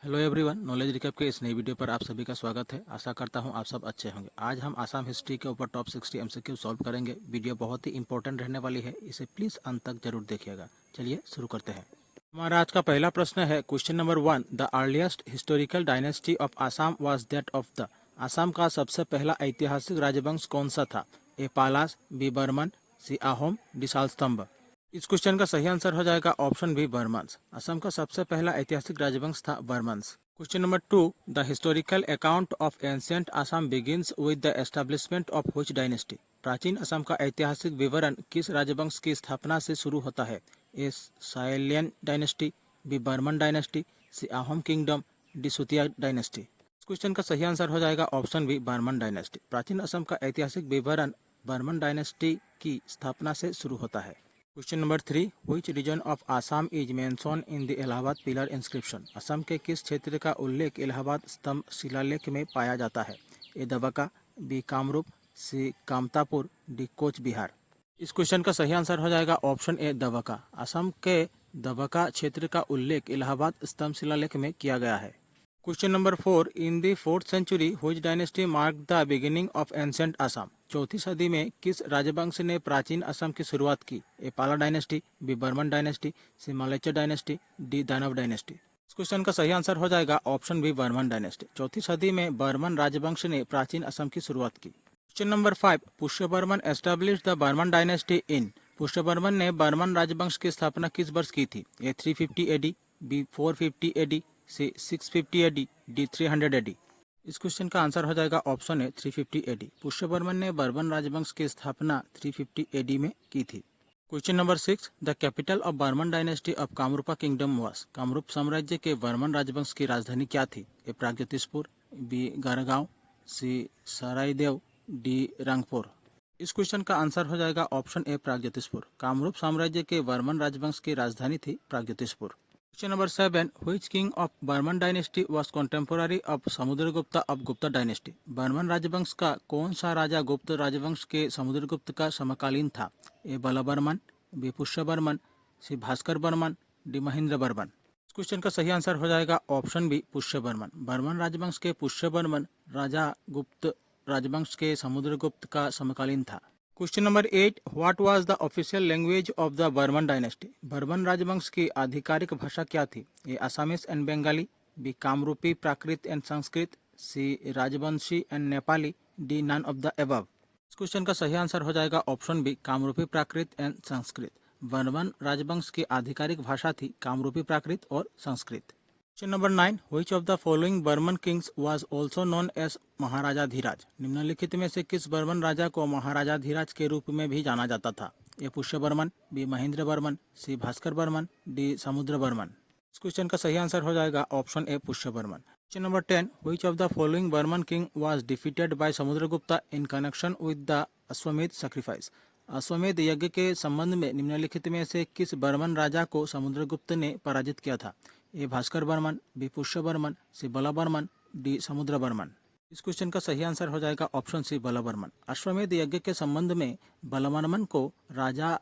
Hello everyone, knowledge recap के इस नई वीडियो पर आप सभी का स्वागत है। आशा करता हूं आप सब अच्छे होंगे। आज हम आसाम हिस्ट्री के ऊपर टॉप 60 एमसीक्यू सॉल्व करेंगे। वीडियो बहुत ही इंपॉर्टेंट रहने वाली है, इसे प्लीज़ अंत तक जरूर देखिएगा। चलिए शुरू करते हैं। हमारा आज का पहला प्रश्न है question number 1। The earliest historical dynasty of Assam was that of the. Assam का सबसे पहला ऐतिहासिक राजवंश कौन सा था? ए पालास, बी बर्मन, सी आहोम, डी सालस्तंभ। इस क्वेश्चन का सही आंसर हो जाएगा ऑप्शन बी बर्मन्स। असम का सबसे पहला ऐतिहासिक राजवंश था Burman's. Question number 2। The historical account of ancient Assam begins with the establishment of which dynasty. प्राचीन असम का ऐतिहासिक विवरण किस राजवंश की स्थापना से शुरू होता है? ए सायलियन डायनेस्टी, बी बर्मन डायनेस्टी, सी आहोम किंगडम, डी सुतिया डायनेस्टी। इस क्वेश्चन का सही आंसर हो जाएगा ऑप्शन बी बर्मन डायनेस्टी। प्राचीन असम का ऐतिहासिक विवरण बर्मन डायनेस्टी की स्थापना से शुरू होता है। Question number 3। Which region of Assam is mentioned in the Allahabad pillar inscription. Assam के किस क्षेत्र का उल्लेख इलाहाबाद स्तंभ शिलालेख में पाया जाता है? ए दबका, बी कामरूप, सी कामतापुर, डी कोच बिहार। इस क्वेश्चन का सही आंसर हो जाएगा ऑप्शन ए दबका। असम के दबका क्षेत्र का उल्लेख इलाहाबाद स्तंभ शिलालेख में किया गया है। Question number 4। In the 4th century which dynasty mark the beginning of ancient Assam. चौथी सदी में किस राजवंश ने प्राचीन असम की शुरुआत की? ए पाला डायनेस्टी, बी बर्मन डायनेस्टी, सी मालेच्चा डायनेस्टी, डी दानव डायनेस्टी। इस क्वेश्चन का सही आंसर हो जाएगा ऑप्शन बी बर्मन डायनेस्टी। चौथी सदी में बर्मन राजवंश ने प्राचीन असम की शुरुआत की। Question number 5। Pushyavarman established the Barman dynasty in. Pushyavarman ने बर्मन राजवंश की स्थापना किस वर्ष की थी? A 350 AD, B 450 AD, C 650 AD, D 300 AD. इस क्वेश्चन का आंसर हो जाएगा ऑप्शन है 350 एडी। पुष्यवर्मन ने बर्मन राजवंश की स्थापना 350 एडी में की थी। Question number 6। The capital of Barman dynasty of Kamarupa kingdom was. Kamarup साम्राज्य के बर्मन राजवंश की राजधानी क्या थी? ए प्रागज्योतिषपुर, बी गढ़गांव, सी सरायदेव, डी रंगपुर। इस क्वेश्चन का आंसर हो जाएगा ऑप्शन ए प्रागज्योतिषपुर। कामरूप साम्राज्य के बर्मन राजवंश की राजधानी थी Pragjyotishpur. Question number 7। Which king of Barman dynasty was contemporary of Samudragupta of Gupta dynasty. Barman राजवंश का कौन सा राजा गुप्त राजवंश के समुद्रगुप्त का समकालीन था? ए बला Burman, B Pushya Barman, C Bhaskar Barman, D Mahendra Burman. इस क्वेश्चन का सही आंसर हो जाएगा ऑप्शन बी पुष्य बर्मन। बर्मन राजवंश के पुष्य बर्मन राजा गुप्त राजवंश के समुद्रगुप्त का समकालीन था। Question number 8। What was the official language of the Barman dynasty. Barman राजवंश की आधिकारिक भाषा क्या थी? A Assamese and Bengali, B Kamrupi Prakrit and Sanskrit, C Rajbanshi and Nepali, D none of the above. इस क्वेश्चन का सही आंसर हो जाएगा option B Kamrupi Prakrit and Sanskrit. Barman राजवंश की आधिकारिक भाषा थी कामरूपी प्राकृत और Sanskrit. Question number 9। Which of the following Barman kings was also known as Maharaja Dhiraj. निम्नलिखित में से किस बर्मन राजा को महाराजा धीराज के रूप में भी जाना जाता था? A Pushya Barman, B Mahendra Barman, C Bhaskar Barman, D Samudra Barman. इस क्वेश्चन का सही आंसर हो जाएगा option A Pushya Barman. Question number 10। Which of the following Barman king was defeated by Samudragupta in connection with the Ashwamedh sacrifice. Ashwamedh यज्ञ के संबंध में निम्नलिखित में से किस बर्मन राजा को समुद्रगुप्त ने पराजित किया था? A Bhaskar Barman, B Pushya Barman, C Bala Barman, D Samudra Barman. इस क्वेश्चन का सही आंसर हो जाएगा ऑप्शन सी बला बर्मन। अश्वमेध यज्ञ के संबंध में बला बर्मन को राजा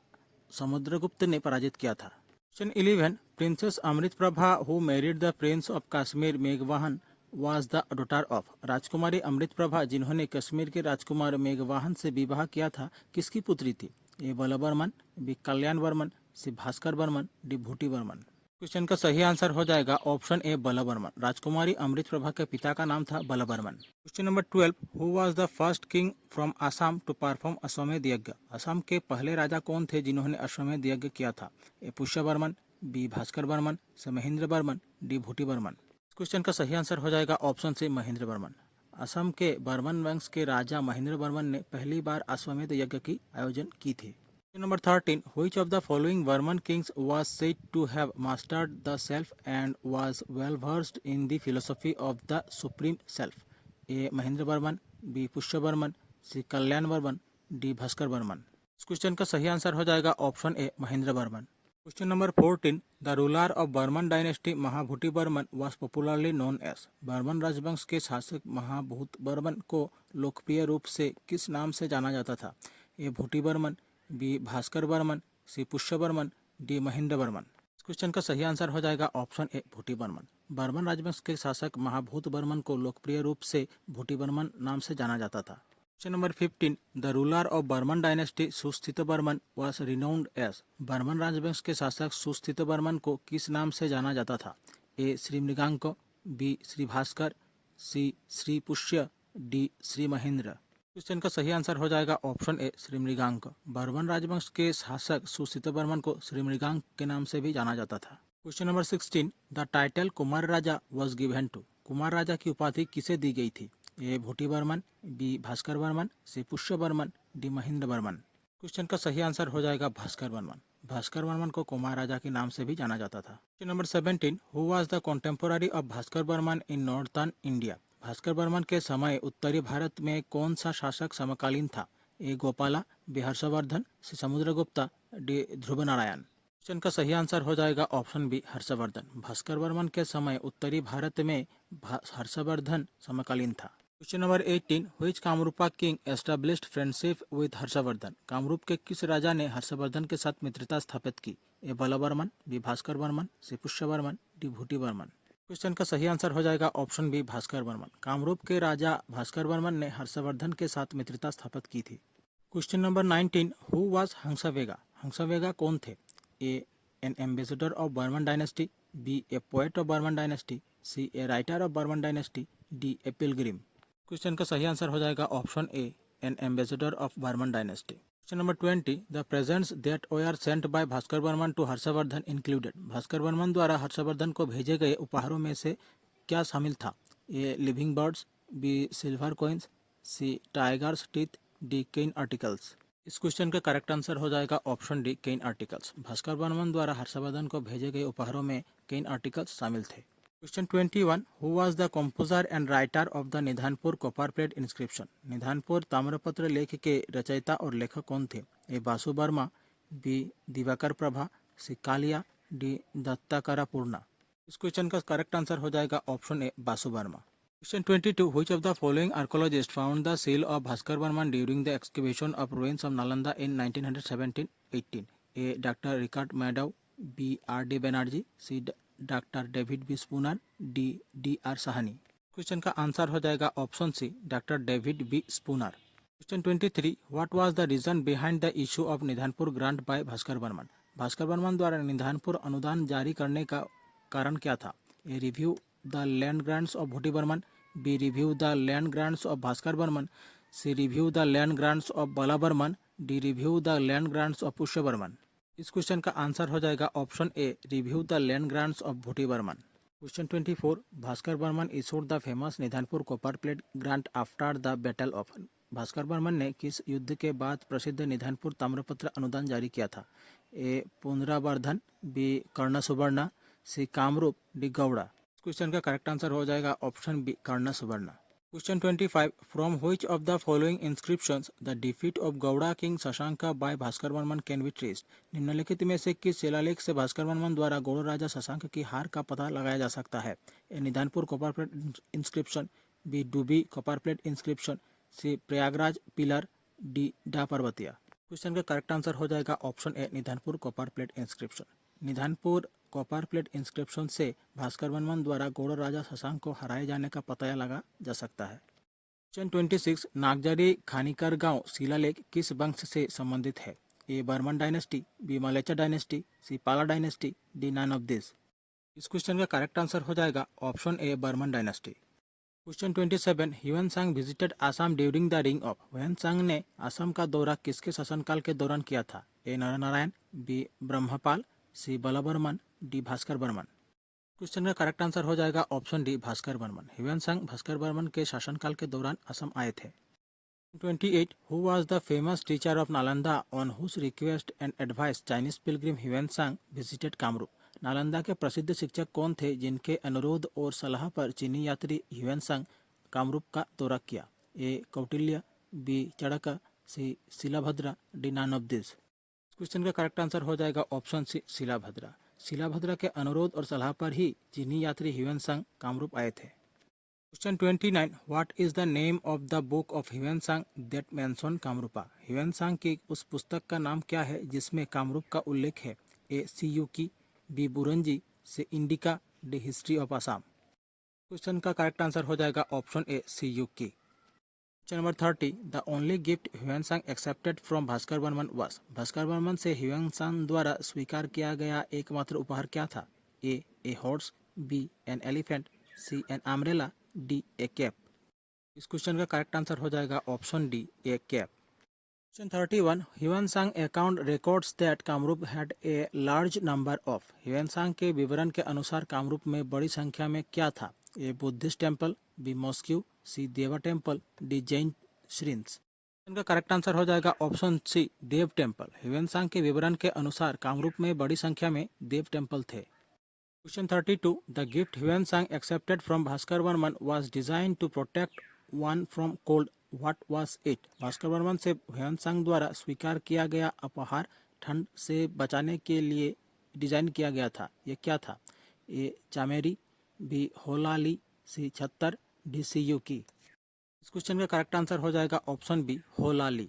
समुद्रगुप्त ने पराजित किया था। Question 11। Princess Amrit Prabha who married the prince of Kashmir मेघवाहन वाज द डॉटर ऑफ। राजकुमारी अमृत प्रभा जिन्होंने कश्मीर के राजकुमार मेघवाहन से विवाह किया था किसकी पुत्री थी? ए बला बर्मन, बी कल्याण वर्मन, सी भास्कर बर्मन, डी भूटी बर्मन। क्वेश्चन का सही आंसर हो जाएगा ऑप्शन ए बला बर्मन। राजकुमारी अमृत प्रभा के पिता का नाम था Bala Barman. Question number 12। Who was the first king from Assam to perform Ashwamedh yagya. Assam के पहले राजा कौन थे जिन्होंने अश्वमेध यज्ञ किया था? A Pushya Barman, B Bhaskar Barman, C Mahendra Burman, D Bhuti Barman. Question का सही आंसर हो जाएगा ऑप्शन सी महेंद्र बर्मन। असम के बर्मन वंश के राजा महेंद्र बर्मन ने पहली बार अश्वमेध यज्ञ की आयोजन की थी। Number 13. Which of the following Burman kings was said to have mastered the self and was well versed in the philosophy of the supreme self? A. Mahendra Barman, B Pushya Barman, C Kalyan Varman, D Bhaskar Barman. इस क्वेश्चन का सही आंसर हो जाएगा option A Mahendra Barman. Question number 14। The ruler of Barman dynasty Mahabhuti Barman was popularly known as. Barman राजवंश के शासक महाभूत बर्मन को लोकप्रिय रूप से किस नाम से जाना जाता था? ए Bhuti Barman, B Bhaskar Barman, C Pushya Barman, D Mahendra Burman. इस क्वेश्चन का सही आंसर हो जाएगा ऑप्शन ए भूटी बर्मन। बर्मन राजवंश के शासक महाभूत बर्मन को लोकप्रिय रूप से भूटी बर्मन नाम से जाना जाता था। Question number 15, the ruler of Barman dynasty Susthita Barman was renowned as. Barman राजवंश के शासक सुस्थित बर्मन को किस नाम से जाना जाता था? ए श्री मृगांक, बी श्री भास्कर, सी श्री पुष्य, डी श्री महेंद्र। क्वेश्चन का सही आंसर हो जाएगा ऑप्शन ए श्री मृगांक। बर्मन राजवंश के शासक सुस्थित बर्मन को श्री मृगांक के नाम से भी जाना जाता था। Question number 16, the title Kumar Raja was given to. Kumar Raja की उपाधि किसे दी गई थी? A Bhuti Barman, B Bhaskar Barman, C Pushya Barman, D Mahendra Barman. Question का सही आंसर हो जाएगा भास्कर बर्मन। भास्कर बर्मन को कुमार राजा के नाम से भी जाना जाता था। Question number 17, who was the contemporary of Bhaskar Barman in northern India. Bhaskar Barman के समय उत्तरी भारत में कौन सा शासक समकालीन था? ए गोपाला, बी हर्षवर्धन, सी समुद्रगुप्ता, डी ध्रुव नारायण। क्वेश्चन का सही आंसर हो जाएगा ऑप्शन बी हर्षवर्धन। भास्कर बर्मन के समय उत्तरी भारत में हर्षवर्धन समकालीन था। Question number 18, which Kamrupa king established friendship with Harshvardhan. Kamrup के किस राजा ने हर्षवर्धन के साथ मित्रता स्थापित की? ए बल Burman, B Bhaskar Barman, C Pushya Barman, D Bhuti Barman. Question का सही आंसर हो जाएगा ऑप्शन बी भास्कर बर्मन। कामरूप के राजा भास्कर बर्मन ने हर्षवर्धन के साथ मित्रता स्थापित की थी। Question number 19, who was Hamsavega. Hamsavega कौन थे? A an ambassador of Barman dynasty, B a poet of Barman dynasty, C a writer of Barman dynasty, D a pilgrim. Question का सही आंसर हो जाएगा option A an ambassador of Barman dynasty. Question number 20, the presents that were sent by Bhaskar Barman to Harshavardhan included. Bhaskar Barman द्वारा हर्षवर्धन को भेजे गए उपहारों में से क्या शामिल था? A living birds, B silver coins, C tigers teeth, D cane articles. इस क्वेश्चन का करेक्ट आंसर हो जाएगा option D cane articles. Bhaskar Barman द्वारा हर्षवर्धन को भेजे गए उपहारों में केन आर्टिकल्स शामिल थे। Question 21, who was the composer and writer of the Nidhanpur copper plate inscription. Nidhanpur ताम्रपत्र लेख के रचयिता और लेखक कौन थे? A Basu Varma, B Divakar Prabha, C Kalia, D Dattakara Purna. इस क्वेश्चन का करेक्ट आंसर हो जाएगा option A Basu Varma. Question 22, which of the following archaeologist found the seal of Bhaskar Barman during the excavation of ruins of Nalanda in 1917-18? A doctor Richard मैडव, B R D Banerjee, C doctor David B Spooner, D D R Sahni. Question का answer हो जाएगा option C doctor David B Spooner. Question 23, what was the reason behind the issue of Nidhanpur grant by Bhaskar Barman. Bhaskar Barman द्वारा निधानपुर अनुदान जारी करने का कारण क्या था? A review the land grants of Bhuti Barman, B review the land grants of Bhaskar Barman, C review the land grants of Bala Barman, D review the land grants of Pushya Barman. इस question का आंसर हो जाएगा option A review the land grants of Bhuti Barman. Question 24, Bhaskar Barman issued the famous Nidhanpur copper plate grant after the battle of. Bhaskar Barman ने किस युद्ध के बाद प्रसिद्ध निधानपुर ताम्रपत्र अनुदान जारी किया था? A Punaravardhan, B Karna Suvarna, C Kamrup, D Gauda. Question का करेक्ट आंसर हो जाएगा option B Karna Suvarna. Question 25, from which of the following inscriptions the defeat of Gauda king Shashanka by Bhaskar Barman can be traced. निम्नलिखित में से किस शिलालेख से भास्कर बर्मन द्वारा गौड़ राजा शशांक की हार का पता लगाया जा सकता है? A Nidhanpur copper plate inscription, B Dubi copper plate inscription, C Prayagraj pillar, D Da Parbatiya. Question का करेक्ट आंसर हो जाएगा option A Nidhanpur copper plate inscription. Nidhanpur copper plate inscription से भास्कर बर्मन द्वारा गौड़ राजा शशांक को हराए जाने का पता लगा जा सकता है। क्वेश्चन 26, नागजरी खानीकर गांव शिलालेख किस वंश से संबंधित है? A Barman dynasty, B Mlechchha dynasty, C Pala dynasty, D none of this. इस क्वेश्चन का करेक्ट आंसर हो जाएगा option A Barman dynasty. Question 27, Hiuen visited Assam during the रिंग ऑफ। ह्यूएन ने आसाम का दौरा किसके शासनकाल के दौरान किया था? A Naranarayan, B Brahmapal, C Bala Barman, D Bhaskar Barman. Question का करेक्ट आंसर हो जाएगा ऑप्शन डी भास्कर बर्मन। ह्यूएन भास्कर बर्मन के शासनकाल के दौरान असम आए थे। 28, who was the famous teacher of Nalanda on whose request and advice Chinese pilgrim Hiuen visited Kamarup. Nalanda के प्रसिद्ध शिक्षक कौन थे जिनके अनुरोध और सलाह पर चीनी यात्री ह्यूएन कामरूप का दौरा किया? A Kautilya, B Chanakya, C Shilabhadra, D none of this. Question का करेक्ट आंसर हो जाएगा ऑप्शन सी शिलाभद्रा। शिलाभद्रा के अनुरोध और सलाह पर ही चीनी यात्री ह्यूएन कामरूप आए थे। Question 29, what is the name of the book of Hiuen that mention Kamrupa. Hiuen की उस पुस्तक का नाम क्या है जिसमें कामरूप का उल्लेख है? A Siyuki, B Buranji, C Indica, D history of Assam. Question का करेक्ट आंसर हो जाएगा option A Siyuki. Question number 30, the only gift Hiuen Tsang accepted from Bhaskar Barman was. Bhaskar Barman से ह्यूएनसांग द्वारा स्वीकार किया गया एकमात्र उपहार क्या था? A horse, B an elephant, C an umbrella, D a cap. इस क्वेश्चन का करेक्ट आंसर हो जाएगा option D a cap. Question 31, Hiuen Tsang account records that Kamrup had a large number of. Hiuen Tsang के विवरण के अनुसार कामरूप में बड़ी संख्या में क्या था? A Buddhist temple, B mosque, C Deva temple, D Jain श्रिंस। इनका करेक्ट आंसर हो जाएगा ऑप्शन सी देव टेम्पल। ह्यूएनसांग के विवरण के अनुसार कामरूप में बड़ी संख्या में देव टेम्पल थे। Question 32, the gift Hiuen Tsang accepted from Bhaskar Barman was design to protect one from cold, what was it. Bhaskar Barman से ह्यूएनसांग द्वारा स्वीकार किया गया उपहार ठंड से बचाने के लिए डिजाइन किया गया था। ये क्या था? A Chameri, B Holali, C Chhatar, D Siyuki. इस क्वेश्चन का करेक्ट आंसर हो जाएगा option B Holali.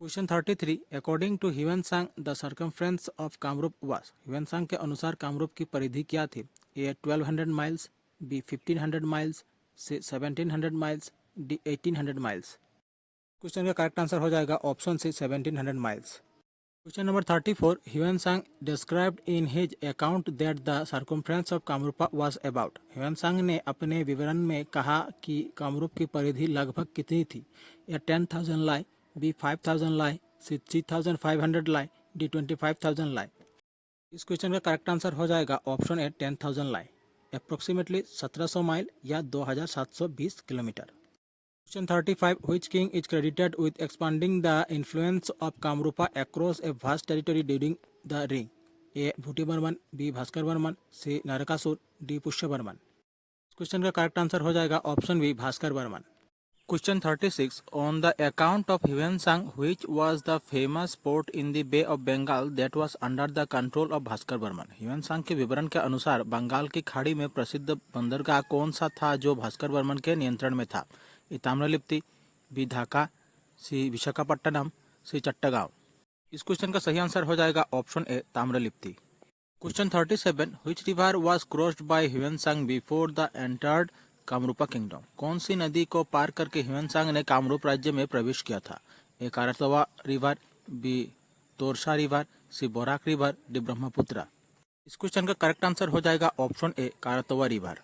Question 33, according to Hiuen Tsang the circumference of Kamrup was. Hiuen Tsang के अनुसार कामरूप की परिधि क्या थी? A 1200 miles, B 1500 miles, C 1700 miles, D 1800 miles. Question का करेक्ट आंसर हो जाएगा option C 1700 miles. Question number 34, Hiuen Tsang described in his account that the circumference of Kamrupa was about. Hiuen Tsang ने अपने विवरण में कहा कि कामरूप की परिधि लगभग कितनी थी? ए 10,000 लाई, बी 5,000 लाई, सी 3,500 लाई, डी 25,000 लाई। इस क्वेश्चन का करेक्ट आंसर हो जाएगा ऑप्शन ए 10,000 लाई, अप्रोक्सीमेटली 1700 माइल या 2720 kilometre. Question 35, which king is credited with expanding the influence of Kamrupa across a vast territory during the reign? A. Bhuti Barman, B. Bhaskar Barman, C. Narakasur, D. Pushya Barman। Question का correct answer हो जाएगा option B Bhaskar Barman. Question 36, on the account of Hiuen Tsang which was the famous port in the bay of Bengal that was under the control of Bhaskar Barman. Hiuen Tsang के विवरण के अनुसार बंगाल की खाड़ी में प्रसिद्ध बंदरगाह कौन सा था जो भास्कर बर्मन के नियंत्रण में था? A Tamralipti, B Dhaka, C Visakhapatnam, C Chittagong. इस क्वेश्चन का सही आंसर हो जाएगा option A Tamralipti. Question 37, which river was crossed by Hiuen Tsang before the entered Kamrupa kingdom. कौन सी नदी को पार करके ह्यूएनसांग ने कामरूप राज्य में प्रवेश किया था? A Karatoya river, B Torsa river, C Barak river, D Brahmaputra. इस क्वेश्चन का करेक्ट आंसर हो जाएगा option A Karatoya river.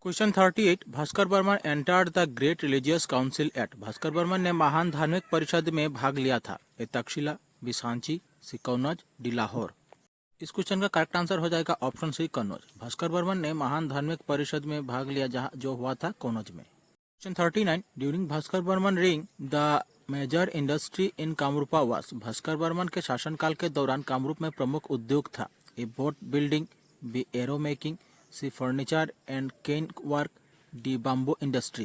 Question 38, Bhaskar Barman entered the great religious council at. Bhaskar Barman ने महान धार्मिक परिषद में भाग लिया था। A Taxila, B Sanchi, C Kannauj, D Lahore. इस क्वेश्चन का करेक्ट आंसर हो जाएगा ऑप्शन सी कन्नौज। भास्कर बर्मन ने महान धार्मिक परिषद में भाग लिया जहां जो हुआ था कन्नौज में। Question 39, during Bhaskar Barman reign the major industry in Kamarupa was. Bhaskar Barman के शासनकाल के दौरान कामरूप में प्रमुख उद्योग था। A boat building, B arrow making, C furniture and cane work, D bamboo industry.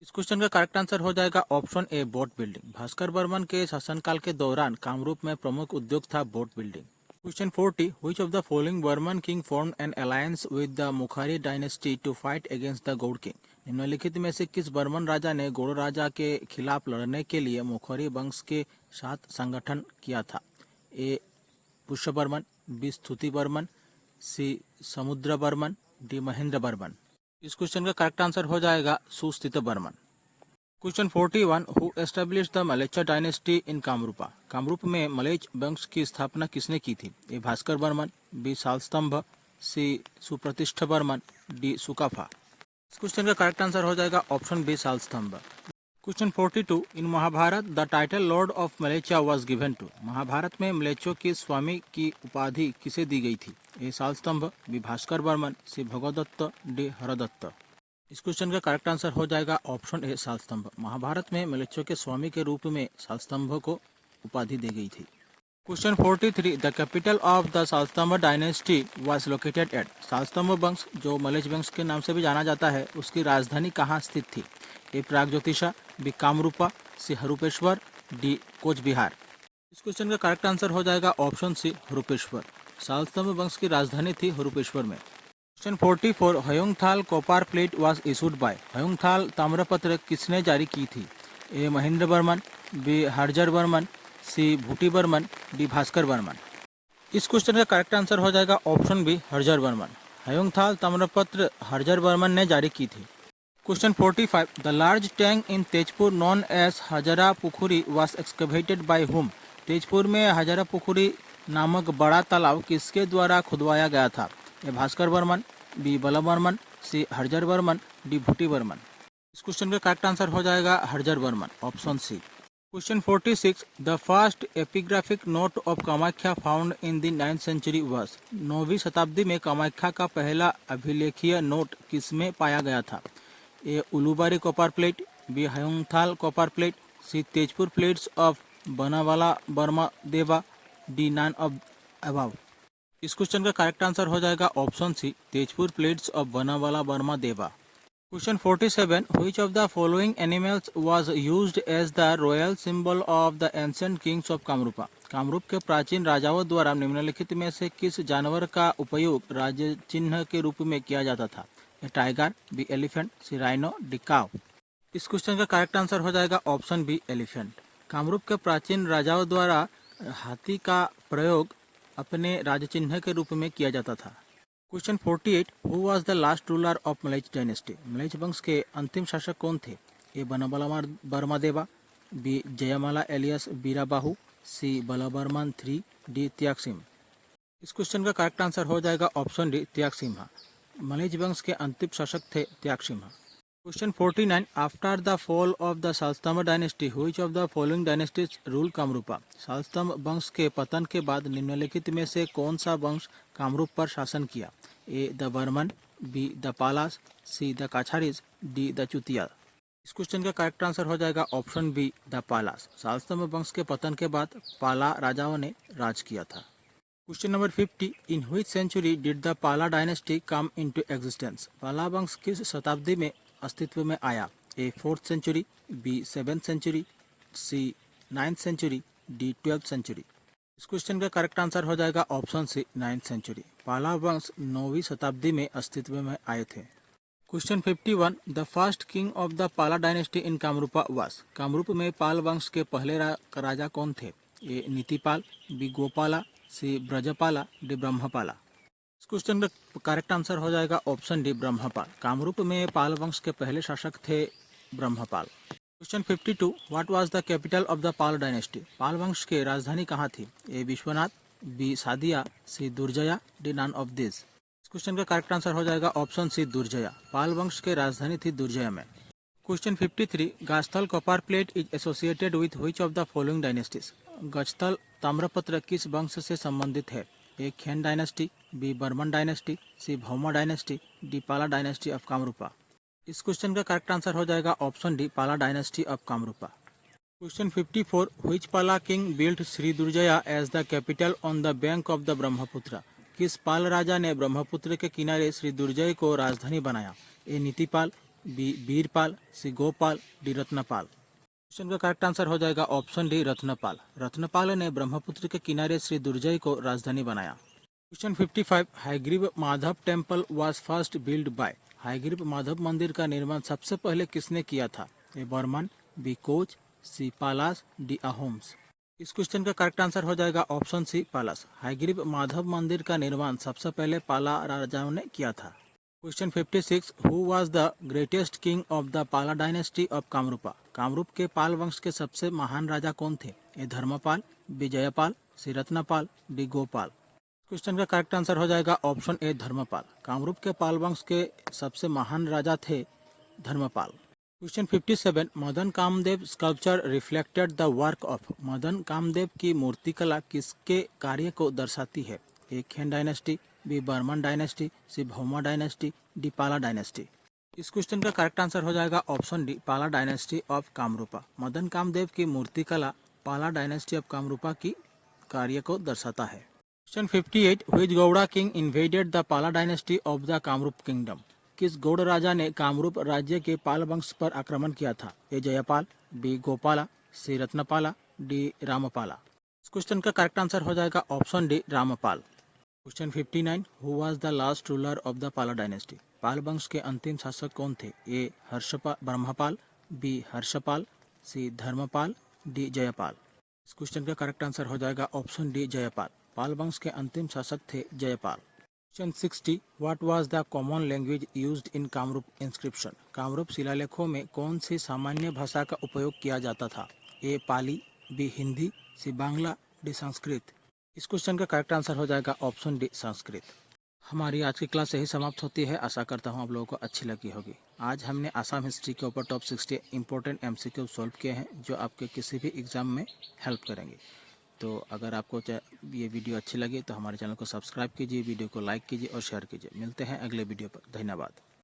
इस क्वेश्चन का करेक्ट आंसर हो जाएगा option A boat building. Bhaskar Barman के शासनकाल के दौरान कामरूप में प्रमुख उद्योग था boat building. Question 40, which of the following Barman king formed an alliance with the Maukhari dynasty to fight against the Gaur king. निम्नलिखित में से किस बर्मन राजा ने गौड़ राजा के खिलाफ लड़ने के लिए मुखारी वंश के साथ संगठन किया था? ए पुष्य बर्मन, बी स्तुति बर्मन, सी समुद्र बर्मन, डी महेंद्र बर्मन। इस क्वेश्चन का करेक्ट आंसर हो जाएगा Susthita Barman. Question 41, who establish the Mlechchha dynasty in Kamrupa. Kamrup में मलेच वंश की स्थापना किसने की थी? A Bhaskar Barman, B Salastambha, C Supratishtha Barman, D Sukapha. इस क्वेश्चन का करेक्ट आंसर हो जाएगा option B Salastambha. Question 42, in Mahabharata the title lord of Mlechchhas was given to. Mahabharata में मलेच्चों के स्वामी की उपाधि किसे दी गई थी? ए सालस्तंभ, बी भास्कर बर्मन, सी भगवदत्त, डी हरदत्त। इस क्वेश्चन का करेक्ट आंसर हो जाएगा ऑप्शन ए सालस्तंभ। महाभारत में मलेच्चों के स्वामी के रूप में सालस्तंभ को उपाधि दी गई थी। Question 43, the capital of the Salastambha dynasty was located at. Salastambha वंश जो मलेच वंश के नाम से भी जाना जाता है उसकी राजधानी कहाँ स्थित थी? ए प्रागज्योतिषा, बी कामरूपा, सी हरूपेश्वर, डी कोच बिहार। इस क्वेश्चन का करेक्ट आंसर हो जाएगा ऑप्शन सी हरूपेश्वर। सालस्तंभ वंश की राजधानी थी हरूपेश्वर में। Question 44, Hayunthal copper plate was issued by. Hayunthal ताम्रपत्र किसने जारी की थी? A Mahendra Barman, B Harjar Barman, C Bhuti Barman, D Bhaskar Barman. इस क्वेश्चन का करेक्ट आंसर हो जाएगा ऑप्शन बी हर्जर बर्मन। हयुंगथाल ताम्रपत्र हर्जर बर्मन ने जारी की थी। Question 45 the large tank in Tezpur known as Hajara Pukhuri was excavated by whom. Tezpur में हजरा पुखुरी नामक बड़ा तालाब किसके द्वारा खुदवाया गया था? A Bhaskar Barman, B Ballabh Barman, C Harjar Barman, D Bhuti Barman. इस क्वेश्चन का करेक्ट आंसर हो जाएगा Harjar Barman, option C. Question 46 the first epigraphic note of Kamakhya found in the 9th century was. 9वीं शताब्दी में कामाख्या का पहला अभिलेखीय नोट किसमें पाया गया था? A Ulubari copper plate, B Hayunthal copper plate, C Tezpur plates of Banamala Barma Deva, D none of above. इस क्वेश्चन का करेक्ट आंसर हो जाएगा option C Tezpur plates of Banamala Barma Deva. Question 47 which of the following animals was used as the royal symbol of the ancient kings of Kamrupa. Kamrup के प्राचीन राजाओं द्वारा निम्नलिखित में से किस जानवर का उपयोग राज्य चिन्ह के रूप में किया जाता था? ए टाइगर, बी एलिफेंट, सी राइनो, डी काव। इस क्वेश्चन का करेक्ट आंसर हो जाएगा ऑप्शन बी एलिफेंट। कामरूप के प्राचीन राजाओं द्वारा हाथी का प्रयोग अपने राज्य चिन्ह के रूप में किया जाता था। Question 48 who was the last ruler of Mlech dynasty. Mlech वंश के अंतिम शासक कौन थे? ए बनवाला बर्मा देवा, बी जयमाला एलियस बीराबाहु, सी बलबर्मन III, डी त्यागसिम। इस क्वेश्चन का करेक्ट आंसर हो जाएगा ऑप्शन डी त्यागसिम्हा। मलैच वंश के अंतिम शासक थे Tyagasimha. Question 49 after the fall of the Salastambha dynasty which of the following dynasties rule Kamrupa. Salastambha वंश के पतन के बाद निम्नलिखित में से कौन सा वंश कामरूप पर शासन किया? A the Barman, B the Palas, C the Kacharis, D the Chutiya. इस क्वेश्चन का करेक्ट आंसर हो जाएगा option B the Palas. Salastambha वंश के पतन के बाद पाला राजाओं ने राज किया था। Question number 50 in which century did the Pala dynasty come into existence. Pala वंश किस शताब्दी में अस्तित्व में आया? A 4th century, B 7th century, C 9th century, D 12th century. इस क्वेश्चन का करेक्ट आंसर हो जाएगा ऑप्शन सी 9th सेंचुरी। पाला वंश 9वीं शताब्दी में अस्तित्व में आए थे। Question 51 the first king of the Pala dynasty in Kamrupa वास। कामरूप में पाल वंश के पहले राजा कौन थे? ए नीतिपाल, बी गोपाला, सी ब्रजपाला, डी ब्रह्मपाला। इस क्वेश्चन का करेक्ट आंसर हो जाएगा ऑप्शन डी ब्रह्मपाल। कामरूप में पाल वंश के पहले शासक थे Brahmapal. Question 52 what was the capital of the Pal dynasty. Pal वंश के राजधानी कहाँ थी? A Vishwanath, B Sadiya, C Durjaya, D none of this. इस क्वेश्चन का करेक्ट आंसर हो जाएगा ऑप्शन सी दुर्जया। पाल वंश के राजधानी थी दुर्जया में। Question 53 Gajasthal copper plate is associated with which of the following dynasties. Gajasthal ताम्रपत्र किस वंश से संबंधित है? A Khen dynasty, B Barman dynasty, C Bhauma dynasty, D Pala dynasty of Kamrupa. इस क्वेश्चन का करेक्ट आंसर हो जाएगा option D Pala dynasty of Kamrupa. Question 54 which Pala king built Shri Durjaya as the capital on the bank of the Brahmaputra. किस पाल राजा ने ब्रह्मपुत्र के किनारे श्री दुर्जय को राजधानी बनाया? ए नीतिपाल, बी वीरपाल, सी गोपाल, डी रत्नपाल। क्वेश्चन का करेक्ट आंसर हो जाएगा ऑप्शन डी रत्नपाल। रत्नपाल ने ब्रह्मपुत्र के किनारे श्री दुर्जय को राजधानी बनाया। Question 55 Hayagriva Madhav temple was first build by. Hayagriva Madhav मंदिर का निर्माण सबसे पहले किसने किया था? ए बर्मन, बी कोच, सी पालास, डी अहोम्स। इस क्वेश्चन का करेक्ट आंसर हो जाएगा ऑप्शन सी पालास। हयग्रीव माधव मंदिर का निर्माण सबसे पहले पाला राजाओं ने किया था। Question 56 who was the greatest king of the Pala dynasty of Kamrupa. Kamrup के पाल वंश के सबसे महान राजा कौन थे? ए धर्मपाल, बी जयपाल, सी रत्नपाल, डी गोपाल। क्वेश्चन का करेक्ट आंसर हो जाएगा ऑप्शन ए धर्मपाल। कामरूप के पाल वंश के सबसे महान राजा थे Dharmapal. Question 57 Madan Kamdev sculpture reflected the work of. Madan Kamdev की मूर्तिकला किसके कार्य को दर्शाती है? A Khen dynasty, B Barman dynasty, C Bhauma dynasty, D Pala dynasty. इस क्वेश्चन का करेक्ट आंसर हो जाएगा option D Pala dynasty of Kamarupa. Madan Kamdev की मूर्तिकला पाला डायनेस्टी ऑफ कामरूपा की कार्य को दर्शाता है। Question 58 which Gauda king invaded the Pala dynasty of the Kamrup kingdom. किस गौड़ राजा ने कामरूप राज्य के पाल वंश पर आक्रमण किया था? ए जयपाल, बी गोपाला, सी रत्नपाला, डी रामपाला। इस क्वेश्चन का करेक्ट आंसर हो जाएगा option D Rampal. Question 59 who was the last ruler of the Pala dynasty. Pal वंश के अंतिम शासक कौन थे? ए ब्रह्मपाल, बी हर्षपाल, सी धर्मपाल, डी जयपाल। इस क्वेश्चन का करेक्ट आंसर हो जाएगा ऑप्शन डी जयपाल। पाल वंश के अंतिम शासक थे Jayapal. Question 60, what was the common language used in Kamrup inscription? Kamrup शिलालेखों में कौन सी सामान्य भाषा का उपयोग किया जाता था? ए पाली, बी हिंदी, सी बांग्ला, डी संस्कृत। इस क्वेश्चन का करेक्ट आंसर हो जाएगा ऑप्शन डी संस्कृत। हमारी आज की क्लास यही समाप्त होती है। आशा करता हूँ आप लोगों को अच्छी लगी होगी। आज हमने आसाम हिस्ट्री के ऊपर टॉप 60 इंपॉर्टेंट MCQ सॉल्व किए हैं जो आपके किसी भी एग्ज़ाम में हेल्प करेंगे। तो अगर आपको ये वीडियो अच्छी लगी तो हमारे चैनल को सब्सक्राइब कीजिए, वीडियो को लाइक कीजिए और शेयर कीजिए। मिलते हैं अगले वीडियो पर। धन्यवाद।